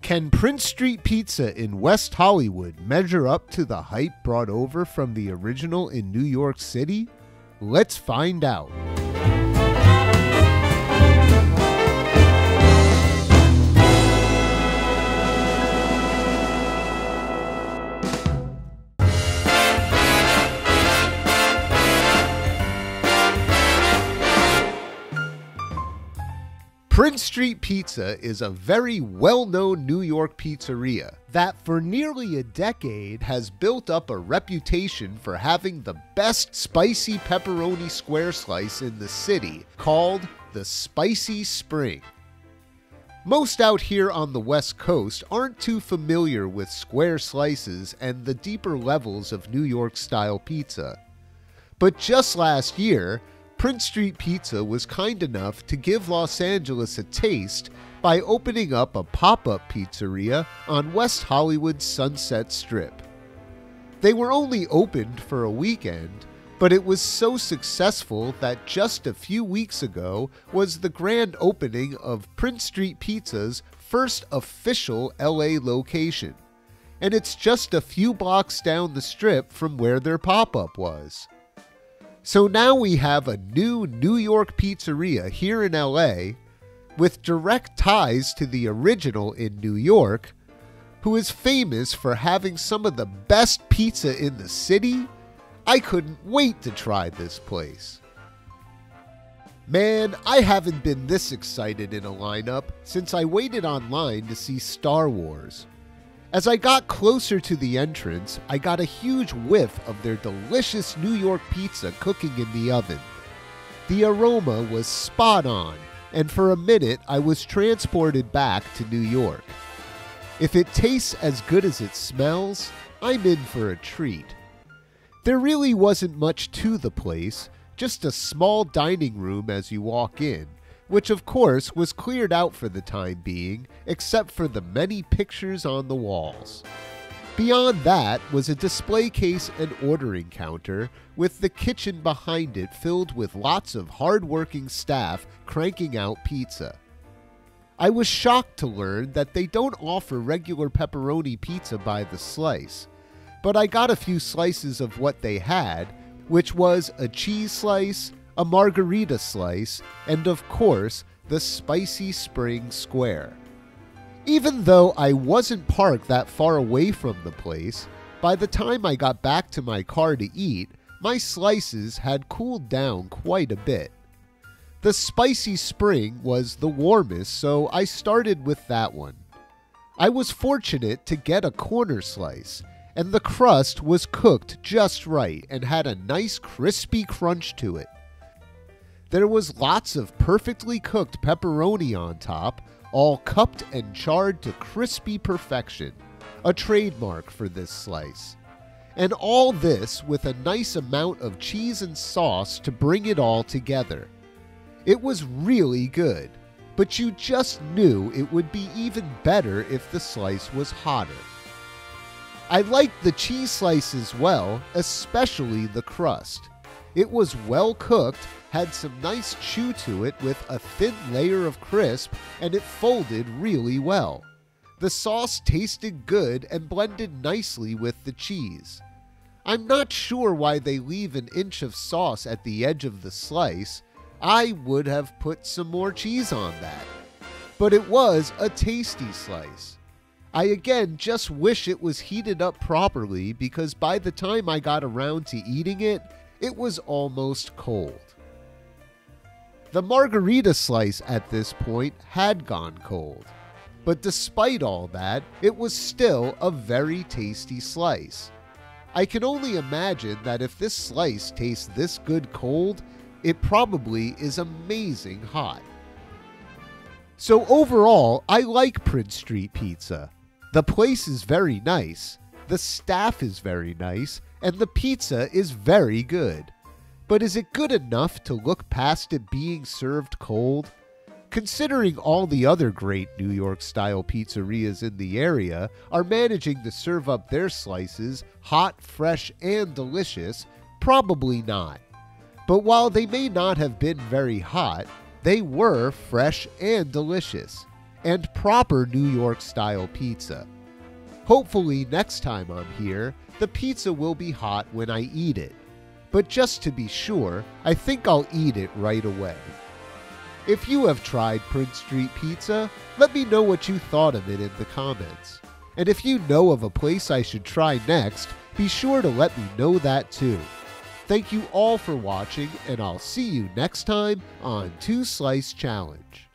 Can Prince Street Pizza in West Hollywood measure up to the hype brought over from the original in New York City? Let's find out. Prince Street Pizza is a very well-known New York pizzeria that for nearly a decade has built up a reputation for having the best spicy pepperoni square slice in the city, called the Spicy Spring. Most out here on the West Coast aren't too familiar with square slices and the deeper levels of New York-style pizza. But just last year, Prince Street Pizza was kind enough to give Los Angeles a taste by opening up a pop-up pizzeria on West Hollywood's Sunset Strip. They were only opened for a weekend, but it was so successful that just a few weeks ago was the grand opening of Prince Street Pizza's first official LA location. And it's just a few blocks down the strip from where their pop-up was. So now we have a new New York pizzeria here in LA with direct ties to the original in New York, who is famous for having some of the best pizza in the city. I couldn't wait to try this place. Man, I haven't been this excited in a lineup since I waited online to see Star Wars. As I got closer to the entrance, I got a huge whiff of their delicious New York pizza cooking in the oven. The aroma was spot on, and for a minute I was transported back to New York. If it tastes as good as it smells, I'm in for a treat. There really wasn't much to the place, just a small dining room as you walk in, which of course was cleared out for the time being, except for the many pictures on the walls. Beyond that was a display case and ordering counter, with the kitchen behind it filled with lots of hard-working staff cranking out pizza. I was shocked to learn that they don't offer regular pepperoni pizza by the slice, but I got a few slices of what they had, which was a cheese slice, a Margherita slice, and of course, the Spicy Spring Square. Even though I wasn't parked that far away from the place, by the time I got back to my car to eat, my slices had cooled down quite a bit. The Spicy Spring was the warmest, so I started with that one. I was fortunate to get a corner slice, and the crust was cooked just right and had a nice crispy crunch to it. There was lots of perfectly cooked pepperoni on top, all cupped and charred to crispy perfection, a trademark for this slice. And all this with a nice amount of cheese and sauce to bring it all together. It was really good, but you just knew it would be even better if the slice was hotter. I liked the cheese slice as well, especially the crust. It was well cooked, had some nice chew to it with a thin layer of crisp, and it folded really well. The sauce tasted good and blended nicely with the cheese. I'm not sure why they leave an inch of sauce at the edge of the slice. I would have put some more cheese on that. But it was a tasty slice. I again just wish it was heated up properly because by the time I got around to eating it, it was almost cold. The Margherita slice at this point had gone cold, but despite all that, it was still a very tasty slice. I can only imagine that if this slice tastes this good cold, it probably is amazing hot. So overall, I like Prince Street Pizza. The place is very nice, the staff is very nice, and the pizza is very good. But is it good enough to look past it being served cold? Considering all the other great New York-style pizzerias in the area are managing to serve up their slices hot, fresh, and delicious, probably not. But while they may not have been very hot, they were fresh and delicious. and proper New York style pizza. Hopefully next time I'm here, the pizza will be hot when I eat it. But just to be sure, I think I'll eat it right away. If you have tried Prince Street Pizza, let me know what you thought of it in the comments. And if you know of a place I should try next, be sure to let me know that too. Thank you all for watching, and I'll see you next time on 2 Slice Challenge.